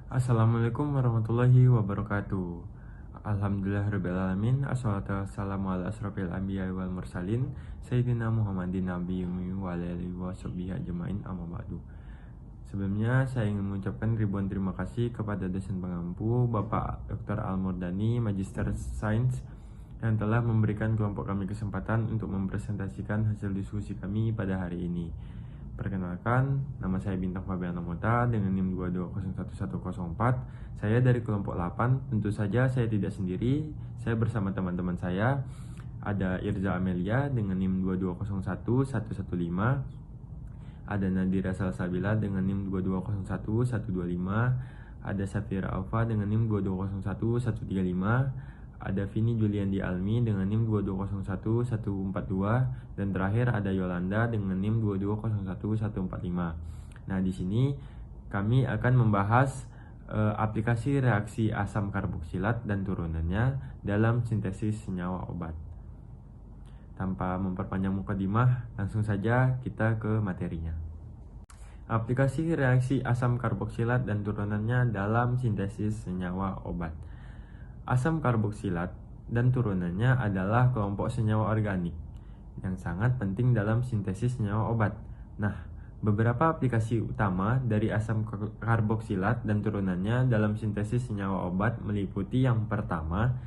Assalamualaikum warahmatullahi wabarakatuh. Alhamdulillahirrabbilalamin. Assalatu wassalamu ala asrofil anbiya wal mursalin Sayyidina Muhammadin Nabi wa alihi wa sahbihi ajmain, amma ba'du. Sebelumnya saya ingin mengucapkan ribuan terima kasih kepada dosen pengampu Bapak Dr. Al-Murdani, Magister Sains, yang telah memberikan kelompok kami kesempatan untuk mempresentasikan hasil diskusi kami pada hari ini. Perkenalkan, nama saya Bintang Fabiana Mota dengan NIM 22011104. Saya dari kelompok 8. Tentu saja saya tidak sendiri, saya bersama teman-teman saya. Ada Irza Amelia dengan NIM 2201115. Ada Nadira Salsabila dengan NIM 2201125. Ada Safira Alfa dengan NIM 2201135. Ada Vini Juliandi Almi dengan NIM 2201142, dan terakhir ada Yolanda dengan NIM 2201145. Nah, di sini kami akan membahas aplikasi reaksi asam karboksilat dan turunannya dalam sintesis senyawa obat. Tanpa memperpanjang mukadimah, langsung saja kita ke materinya. Aplikasi reaksi asam karboksilat dan turunannya dalam sintesis senyawa obat. Asam karboksilat dan turunannya adalah kelompok senyawa organik yang sangat penting dalam sintesis senyawa obat. Nah, beberapa aplikasi utama dari asam karboksilat dan turunannya dalam sintesis senyawa obat meliputi yang pertama,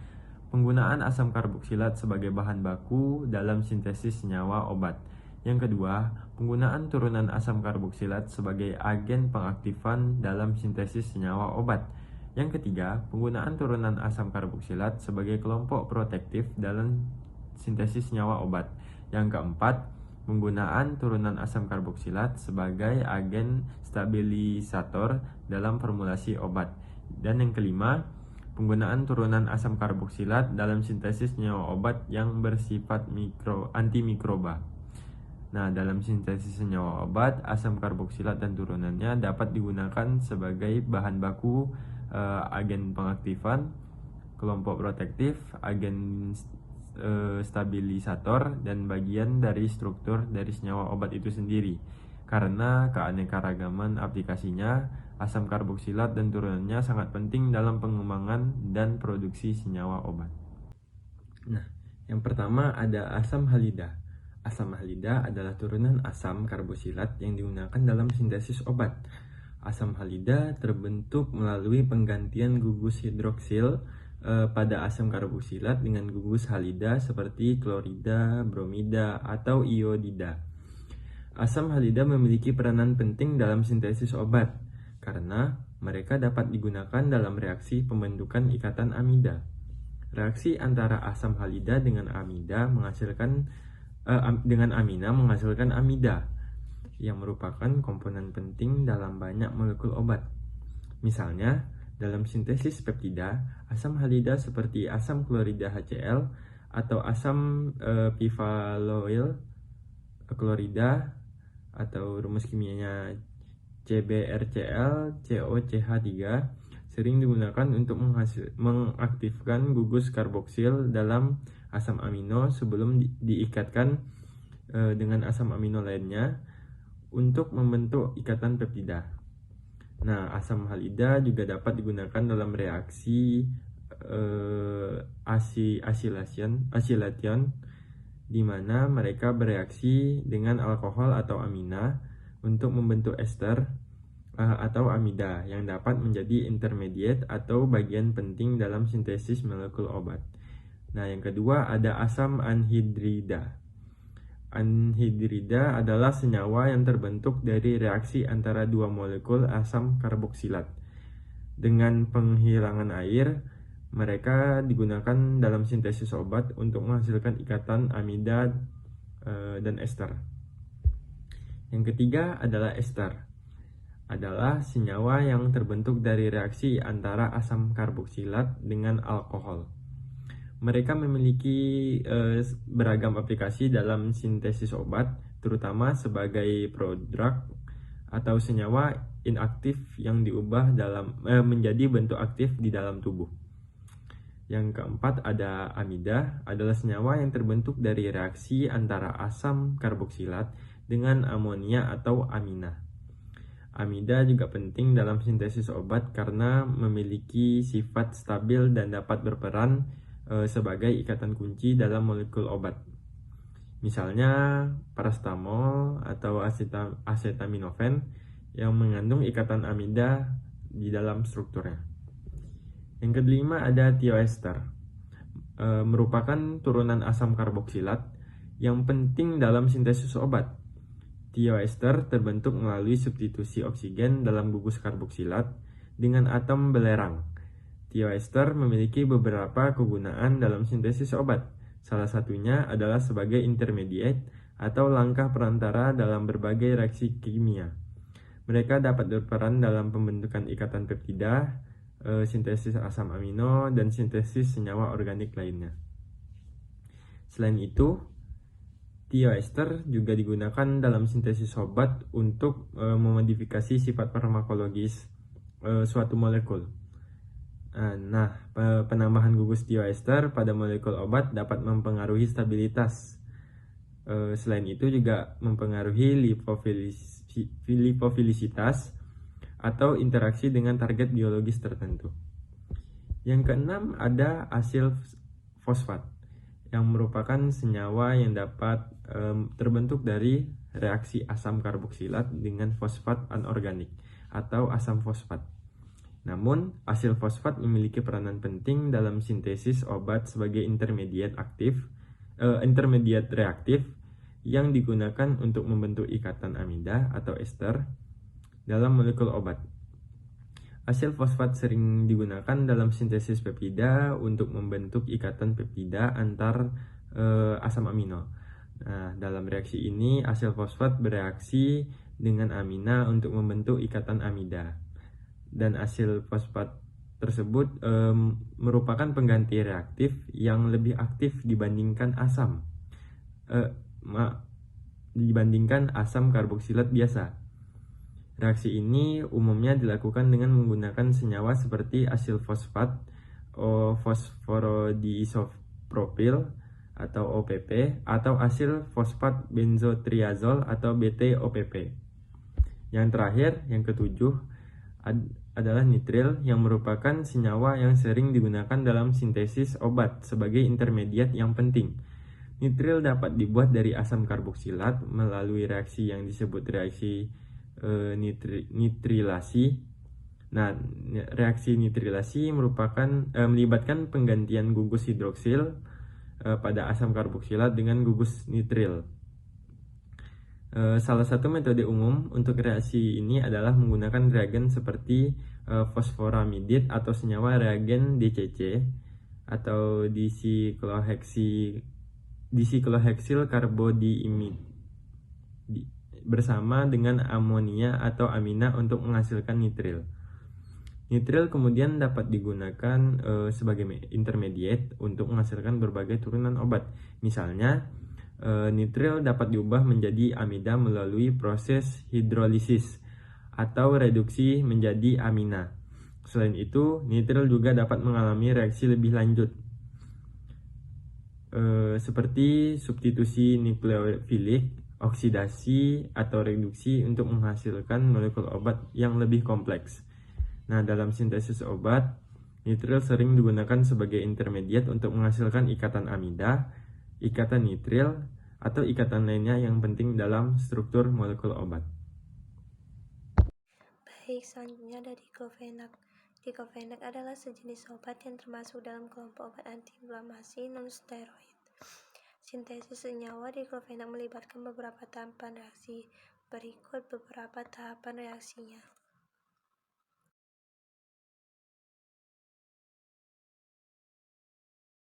penggunaan asam karboksilat sebagai bahan baku dalam sintesis senyawa obat. Yang kedua, penggunaan turunan asam karboksilat sebagai agen pengaktifan dalam sintesis senyawa obat. Yang ketiga, penggunaan turunan asam karboksilat sebagai kelompok protektif dalam sintesis senyawa obat. Yang keempat, penggunaan turunan asam karboksilat sebagai agen stabilisator dalam formulasi obat. Dan yang kelima, penggunaan turunan asam karboksilat dalam sintesis senyawa obat yang bersifat antimikroba. Nah, dalam sintesis senyawa obat, asam karboksilat dan turunannya dapat digunakan sebagai bahan baku, agen pengaktifan, kelompok protektif, agen stabilisator, dan bagian dari struktur dari senyawa obat itu sendiri. Karena keanekaragaman aplikasinya, asam karboksilat dan turunannya sangat penting dalam pengembangan dan produksi senyawa obat. Nah, yang pertama ada asam halida. Asam halida adalah turunan asam karboksilat yang digunakan dalam sintesis obat. Asam halida terbentuk melalui penggantian gugus hidroksil pada asam karboksilat dengan gugus halida seperti klorida, bromida, atau iodida. Asam halida memiliki peranan penting dalam sintesis obat karena mereka dapat digunakan dalam reaksi pembentukan ikatan amida. Reaksi antara asam halida dengan amina menghasilkan amida, yang merupakan komponen penting dalam banyak molekul obat. Misalnya, dalam sintesis peptida, asam halida seperti asam klorida HCl atau asam pivaloil klorida atau rumus kimianya CbRCl COCH3 sering digunakan untuk mengaktifkan gugus karboksil dalam asam amino sebelum diikatkan dengan asam amino lainnya untuk membentuk ikatan peptida. Nah, asam halida juga dapat digunakan dalam reaksi asilation, di mana mereka bereaksi dengan alkohol atau amina untuk membentuk ester atau amida yang dapat menjadi intermediate atau bagian penting dalam sintesis molekul obat. Nah, yang kedua ada asam anhidrida. Anhidrida adalah senyawa yang terbentuk dari reaksi antara dua molekul asam karboksilat. Dengan penghilangan air, mereka digunakan dalam sintesis obat untuk menghasilkan ikatan amida dan ester. Yang ketiga adalah ester. Adalah senyawa yang terbentuk dari reaksi antara asam karboksilat dengan alkohol. Mereka memiliki beragam aplikasi dalam sintesis obat, terutama sebagai prodrug atau senyawa inaktif yang diubah menjadi bentuk aktif di dalam tubuh. Yang keempat ada amida, adalah senyawa yang terbentuk dari reaksi antara asam karboksilat dengan amonia atau amina. Amida juga penting dalam sintesis obat karena memiliki sifat stabil dan dapat berperan sebagai ikatan kunci dalam molekul obat. Misalnya paracetamol atau acetaminophen yang mengandung ikatan amida di dalam strukturnya. Yang kelima ada thioester, merupakan turunan asam karboksilat yang penting dalam sintesis obat. Thioester terbentuk melalui substitusi oksigen dalam gugus karboksilat dengan atom belerang. Thioester memiliki beberapa kegunaan dalam sintesis obat. Salah satunya adalah sebagai intermediate atau langkah perantara dalam berbagai reaksi kimia. Mereka dapat berperan dalam pembentukan ikatan peptida, sintesis asam amino, dan sintesis senyawa organik lainnya. Selain itu, thioester juga digunakan dalam sintesis obat untuk memodifikasi sifat farmakologis suatu molekul. Nah, penambahan gugus thioester pada molekul obat dapat mempengaruhi stabilitas. Selain itu juga mempengaruhi lipofilisitas atau interaksi dengan target biologis tertentu. Yang keenam ada asil fosfat yang merupakan senyawa yang dapat terbentuk dari reaksi asam karboksilat dengan fosfat anorganik atau asam fosfat. Namun, asil fosfat memiliki peranan penting dalam sintesis obat sebagai intermediate reaktif yang digunakan untuk membentuk ikatan amida atau ester dalam molekul obat. Asil fosfat sering digunakan dalam sintesis peptida untuk membentuk ikatan peptida antar asam amino. Nah, dalam reaksi ini, asil fosfat bereaksi dengan amina untuk membentuk ikatan amida. Dan asil fosfat tersebut merupakan pengganti reaktif yang lebih aktif dibandingkan asam karboksilat biasa. Reaksi ini umumnya dilakukan dengan menggunakan senyawa seperti asil fosfat fosforodiisopropil atau OPP atau asil fosfat benzotriazol atau BTOPP. Yang terakhir, yang ketujuh, adalah nitril yang merupakan senyawa yang sering digunakan dalam sintesis obat sebagai intermediat yang penting. Nitril dapat dibuat dari asam karboksilat melalui reaksi yang disebut reaksi nitrilasi. Nah, reaksi nitrilasi melibatkan penggantian gugus hidroksil pada asam karboksilat dengan gugus nitril. Salah satu metode umum untuk reaksi ini adalah menggunakan reagen seperti fosforamidit atau senyawa reagen DCC atau disikloheksil karbodiimid bersama dengan amonia atau amina untuk menghasilkan nitril. Nitril kemudian dapat digunakan sebagai intermediate untuk menghasilkan berbagai turunan obat. Misalnya, nitril dapat diubah menjadi amida melalui proses hidrolisis atau reduksi menjadi amina. Selain itu, nitril juga dapat mengalami reaksi lebih lanjut seperti substitusi nukleofilik, oksidasi, atau reduksi untuk menghasilkan molekul obat yang lebih kompleks. Nah, dalam sintesis obat, nitril sering digunakan sebagai intermediate untuk menghasilkan ikatan amida, ikatan nitril, atau ikatan lainnya yang penting dalam struktur molekul obat. Baik, selanjutnya ada diclofenac. Diclofenac adalah sejenis obat yang termasuk dalam kelompok obat antiinflamasi non-steroid. Sintesis senyawa diclofenac melibatkan beberapa tahapan reaksi. Berikut beberapa tahapan reaksinya.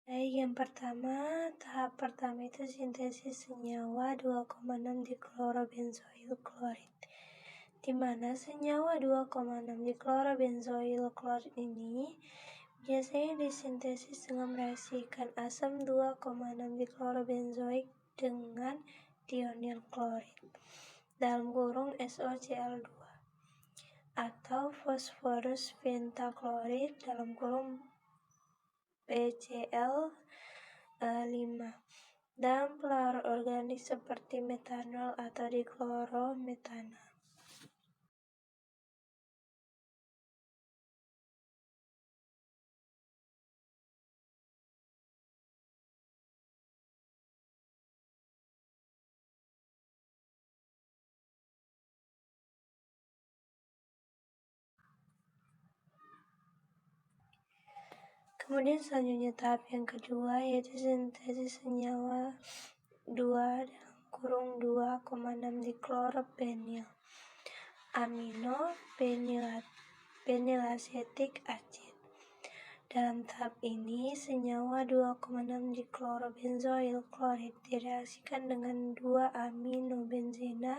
Baik, yang pertama, tahap pertama itu sintesis senyawa 2,6 diklorobenzoil klorid, di mana senyawa 2,6 diklorobenzoil klorid ini biasanya disintesis dengan mereaksikan asam 2,6 diklorobenzoik dengan dionyl klorid dalam kurung SOCl2 atau fosforus pentaklorid dalam kurung BCl5 dan pelarut organik seperti metanol atau diklorometana. Kemudian selanjutnya tahap yang kedua yaitu sintesis senyawa 2(2,6 dikloropenil amino penilasetik acid. Dalam tahap ini, senyawa 2,6 diklorobenzoil klorid direaksikan dengan 2 aminobenzena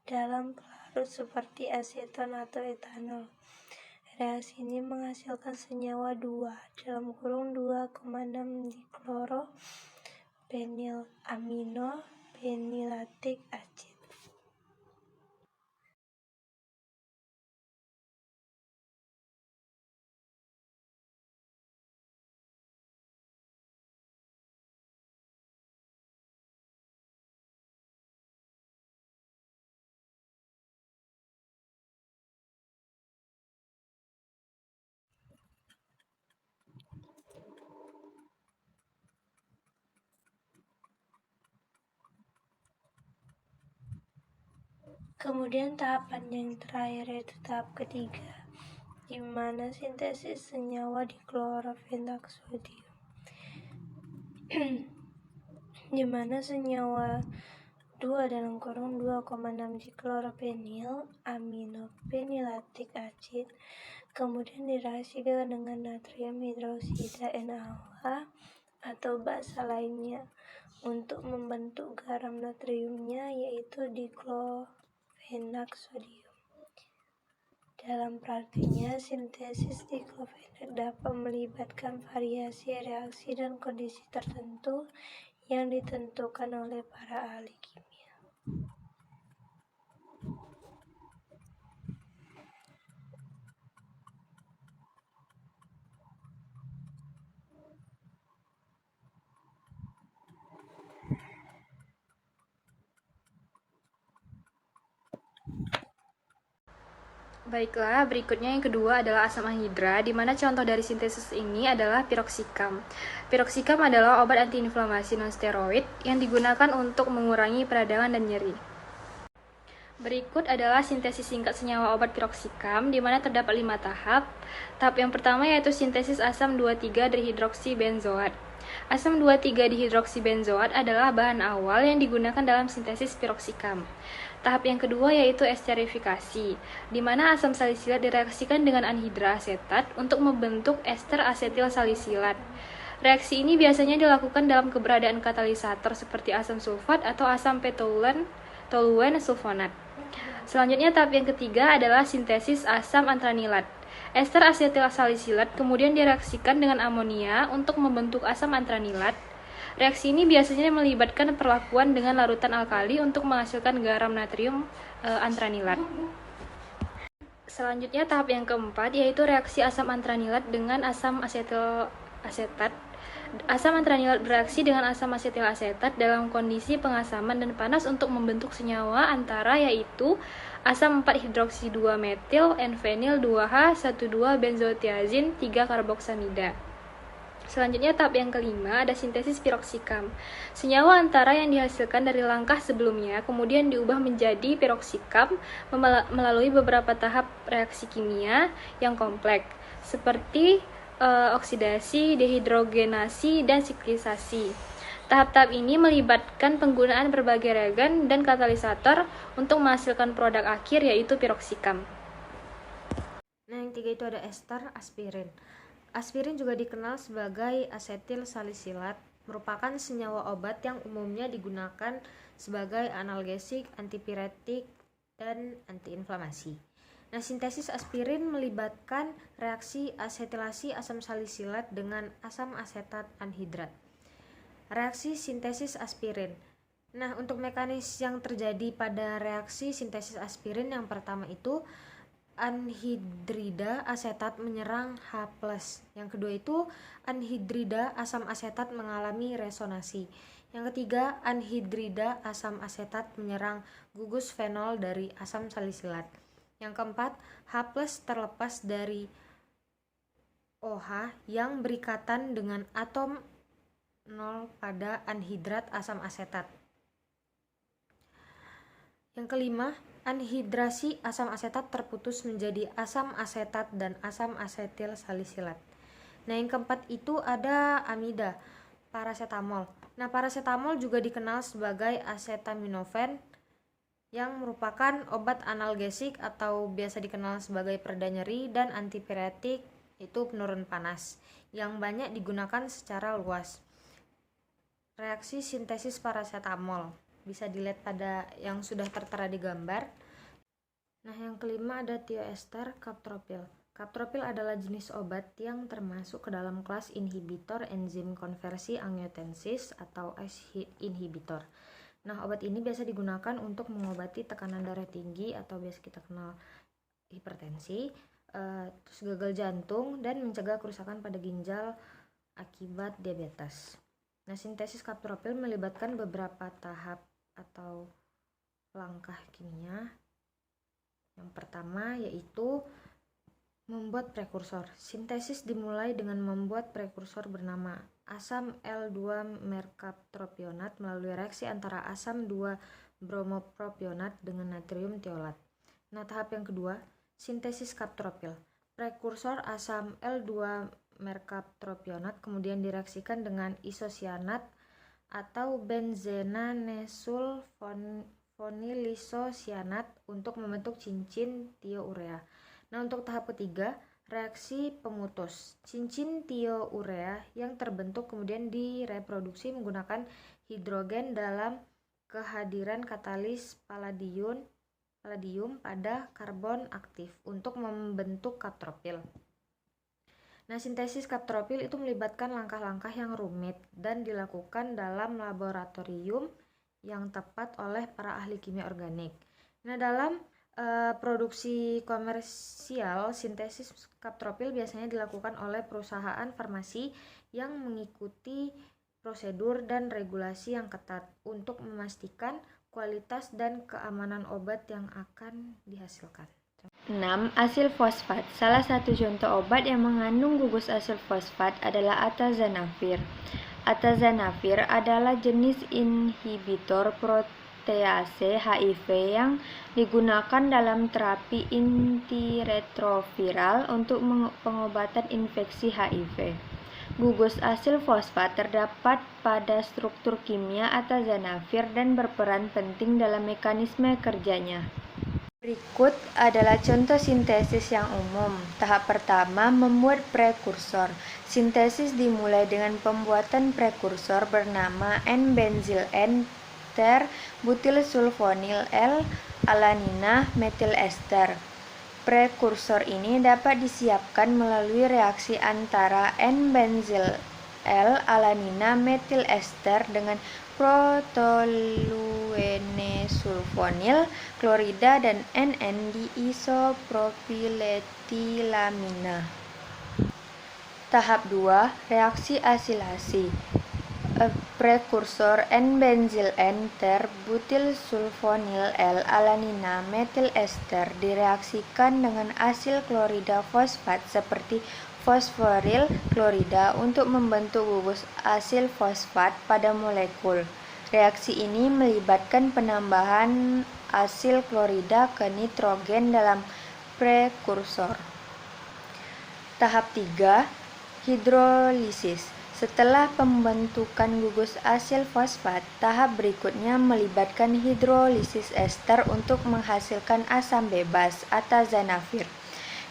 dalam pelarut seperti aseton atau etanol. Reaksi ini menghasilkan senyawa 2(2,6 dikloropenil amino penilatik acid. Kemudian tahapan yang terakhir yaitu tahap ketiga, di mana sintesis senyawa diklorofenak sodium, di mana senyawa 2(2,6 dikloropenil aminopenilatik acid kemudian direaksikan dengan natrium hidroksida NaOH atau basa lainnya untuk membentuk garam natriumnya yaitu diklofenak sodium. Dalam praktiknya, sintesis diklofenak dapat melibatkan variasi reaksi dan kondisi tertentu yang ditentukan oleh para ahli kimia. Baiklah, berikutnya yang kedua adalah asam anhidra, di mana contoh dari sintesis ini adalah piroksikam. Piroksikam adalah obat antiinflamasi non-steroid yang digunakan untuk mengurangi peradangan dan nyeri. Berikut adalah sintesis singkat senyawa obat piroksikam, di mana terdapat 5 tahap. Tahap yang pertama yaitu sintesis asam 2,3-dihidroksibenzoat. Asam 2,3-dihidroksibenzoat adalah bahan awal yang digunakan dalam sintesis piroksikam. Tahap yang kedua yaitu esterifikasi, di mana asam salisilat direaksikan dengan anhidra asetat untuk membentuk ester asetil salisilat. Reaksi ini biasanya dilakukan dalam keberadaan katalisator seperti asam sulfat atau asam toluen sulfonat. Selanjutnya tahap yang ketiga adalah sintesis asam antranilat. Ester asetil salisilat kemudian direaksikan dengan amonia untuk membentuk asam antranilat. Reaksi ini biasanya melibatkan perlakuan dengan larutan alkali untuk menghasilkan garam natrium antranilat. Selanjutnya tahap yang keempat yaitu reaksi asam antranilat dengan asam asetil asetat. Asam antranilat bereaksi dengan asam asetil asetat dalam kondisi pengasaman dan panas untuk membentuk senyawa antara yaitu asam 4-hidroksi-2-metil N-fenil 2H12-benzotiazin 3-karboksamida. Selanjutnya tahap yang kelima ada sintesis piroksikam. Senyawa antara yang dihasilkan dari langkah sebelumnya kemudian diubah menjadi piroksikam melalui beberapa tahap reaksi kimia yang kompleks seperti oksidasi, dehidrogenasi, dan siklisasi. Tahap-tahap ini melibatkan penggunaan berbagai reagen dan katalisator untuk menghasilkan produk akhir yaitu piroksikam. Nah, yang tiga itu ada ester aspirin. Aspirin juga dikenal sebagai asetil salisilat, merupakan senyawa obat yang umumnya digunakan sebagai analgesik, antipiretik, dan antiinflamasi. Nah, sintesis aspirin melibatkan reaksi asetilasi asam salisilat dengan asam asetat anhidrat. Reaksi sintesis aspirin. Nah, untuk mekanisme yang terjadi pada reaksi sintesis aspirin yang pertama itu anhidrida asetat menyerang H+. Yang kedua itu anhidrida asam asetat mengalami resonasi. Yang ketiga, anhidrida asam asetat menyerang gugus fenol dari asam salisilat. Yang keempat, H+ terlepas dari OH yang berikatan dengan atom 0 pada anhidrat asam asetat. Yang kelima, anhidrasi asam asetat terputus menjadi asam asetat dan asam asetil salisilat. Nah, yang keempat itu ada amida, paracetamol. Nah, paracetamol juga dikenal sebagai acetaminophen yang merupakan obat analgesik atau biasa dikenal sebagai pereda nyeri dan antipiretik, itu penurun panas, yang banyak digunakan secara luas. Reaksi sintesis paracetamol bisa dilihat pada yang sudah tertera di gambar. Nah, yang kelima ada thioester captopril. Captopril adalah jenis obat yang termasuk ke dalam kelas inhibitor enzim konversi angiotensin atau ACE inhibitor. Nah, obat ini biasa digunakan untuk mengobati tekanan darah tinggi atau biasa kita kenal hipertensi, terus gagal jantung, dan mencegah kerusakan pada ginjal akibat diabetes. Nah, sintesis captopril melibatkan beberapa tahap atau langkah kimia. Yang pertama yaitu membuat prekursor. Sintesis dimulai dengan membuat prekursor bernama asam L2-mercaptropionat melalui reaksi antara asam 2-bromopropionat dengan natrium tiolat. Nah, tahap yang kedua, sintesis captopril. Prekursor asam L2-mercaptropionat kemudian direaksikan dengan isosianat atau benzena-nesulfonil-isosianat untuk membentuk cincin tiourea. Nah, untuk tahap ketiga, reaksi pemutus. Cincin tiourea yang terbentuk kemudian direproduksi menggunakan hidrogen dalam kehadiran katalis palladium pada karbon aktif untuk membentuk captopril. Nah, sintesis captopril itu melibatkan langkah-langkah yang rumit dan dilakukan dalam laboratorium yang tepat oleh para ahli kimia organik. Nah, dalam produksi komersial, sintesis captopril biasanya dilakukan oleh perusahaan farmasi yang mengikuti prosedur dan regulasi yang ketat untuk memastikan kualitas dan keamanan obat yang akan dihasilkan. 6. Asil fosfat. Salah satu contoh obat yang mengandung gugus asil fosfat adalah atazanavir. Atazanavir adalah jenis inhibitor protease HIV yang digunakan dalam terapi antiretroviral untuk pengobatan infeksi HIV. Gugus asil fosfat terdapat pada struktur kimia atazanavir dan berperan penting dalam mekanisme kerjanya. Berikut adalah contoh sintesis yang umum. Tahap pertama, membuat prekursor. Sintesis dimulai dengan pembuatan prekursor bernama N-benzil N-ter-butil sulfonil L-alanina metil ester. Prekursor ini dapat disiapkan melalui reaksi antara N-benzil L-alanina metil ester dengan protoluenesulfonil klorida dan NN-diisopropiletilamina. Tahap 2, reaksi asilasi. Prekursor N-benzil N-ter-butil sulfonil L-alanina metil ester direaksikan dengan asil klorida fosfat seperti fosforil klorida untuk membentuk gugus asil fosfat pada molekul. Reaksi ini melibatkan penambahan asil klorida ke nitrogen dalam prekursor. Tahap 3, hidrolisis. Setelah pembentukan gugus asil fosfat, tahap berikutnya melibatkan hidrolisis ester untuk menghasilkan asam bebas atazanavir.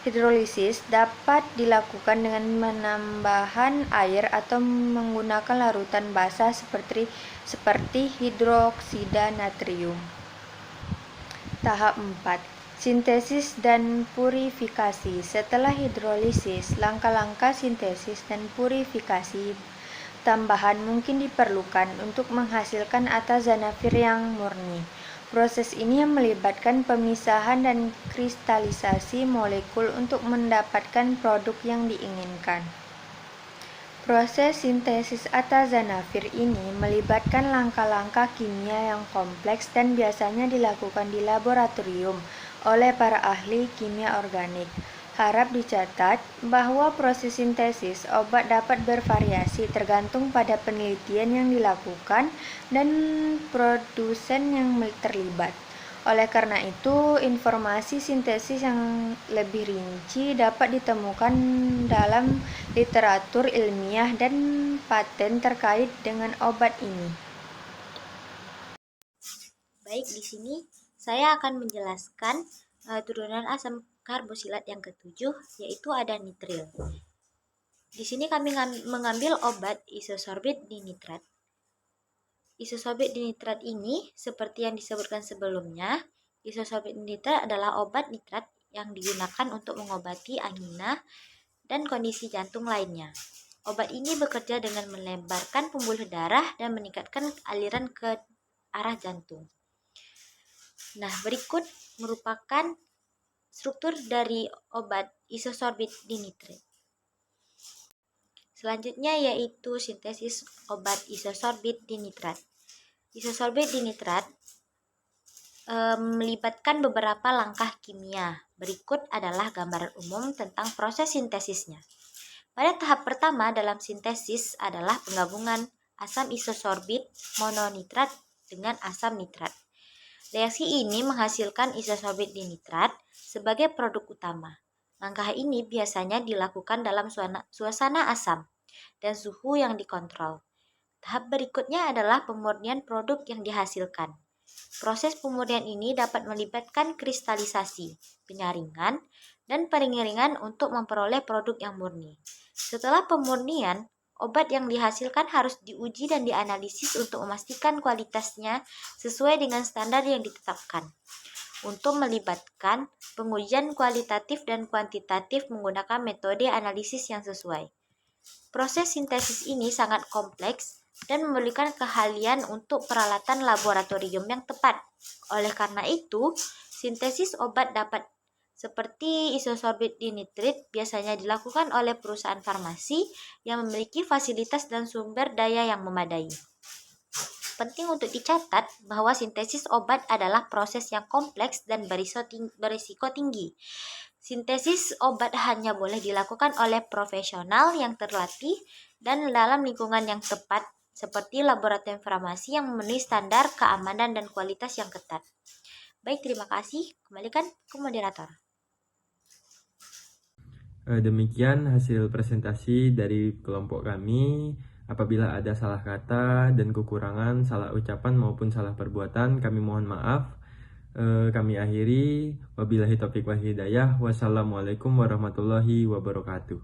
Hidrolisis dapat dilakukan dengan penambahan air atau menggunakan larutan basah seperti hidroksida natrium. Tahap 4, sintesis dan purifikasi. Setelah hidrolisis, langkah-langkah sintesis dan purifikasi tambahan mungkin diperlukan untuk menghasilkan atazanavir yang murni. Proses ini melibatkan pemisahan dan kristalisasi molekul untuk mendapatkan produk yang diinginkan. Proses sintesis atazanavir ini melibatkan langkah-langkah kimia yang kompleks dan biasanya dilakukan di laboratorium oleh para ahli kimia organik. Harap dicatat bahwa proses sintesis obat dapat bervariasi tergantung pada penelitian yang dilakukan dan produsen yang terlibat. Oleh karena itu, informasi sintesis yang lebih rinci dapat ditemukan dalam literatur ilmiah dan paten terkait dengan obat ini. Baik, di sini saya akan menjelaskan turunan asam karboksilat yang ketujuh, yaitu ada nitril. Di sini kami mengambil obat isosorbit dinitrat. Isosorbit dinitrat ini, seperti yang disebutkan sebelumnya, isosorbit dinitrat adalah obat nitrat yang digunakan untuk mengobati angina dan kondisi jantung lainnya. Obat ini bekerja dengan melebarkan pembuluh darah dan meningkatkan aliran ke arah jantung. Nah, berikut merupakan struktur dari obat isosorbit dinitrat. Selanjutnya yaitu sintesis obat isosorbit dinitrat. Isosorbit dinitrat melibatkan beberapa langkah kimia. Berikut adalah gambaran umum tentang proses sintesisnya. Pada tahap pertama dalam sintesis adalah penggabungan asam isosorbit mononitrat dengan asam nitrat. Reaksi ini menghasilkan isosorbit dinitrat sebagai produk utama. Langkah ini biasanya dilakukan dalam suasana asam dan suhu yang dikontrol. Tahap berikutnya adalah pemurnian produk yang dihasilkan. Proses pemurnian ini dapat melibatkan kristalisasi, penyaringan, dan pengeringan untuk memperoleh produk yang murni. Setelah pemurnian, obat yang dihasilkan harus diuji dan dianalisis untuk memastikan kualitasnya sesuai dengan standar yang ditetapkan. Untuk melibatkan pengujian kualitatif dan kuantitatif menggunakan metode analisis yang sesuai. Proses sintesis ini sangat kompleks dan memerlukan keahlian untuk peralatan laboratorium yang tepat. Oleh karena itu, sintesis obat dapat seperti isosorbit dinitrat biasanya dilakukan oleh perusahaan farmasi yang memiliki fasilitas dan sumber daya yang memadai. Penting untuk dicatat bahwa sintesis obat adalah proses yang kompleks dan berisiko tinggi. Sintesis obat hanya boleh dilakukan oleh profesional yang terlatih dan dalam lingkungan yang tepat, seperti laboratorium farmasi yang memenuhi standar keamanan dan kualitas yang ketat. Baik, terima kasih. Kembalikan ke moderator. Demikian hasil presentasi dari kelompok kami. Apabila ada salah kata dan kekurangan, salah ucapan maupun salah perbuatan, kami mohon maaf. Kami akhiri. Wabillahi taufiq wal hidayah. Wassalamualaikum warahmatullahi wabarakatuh.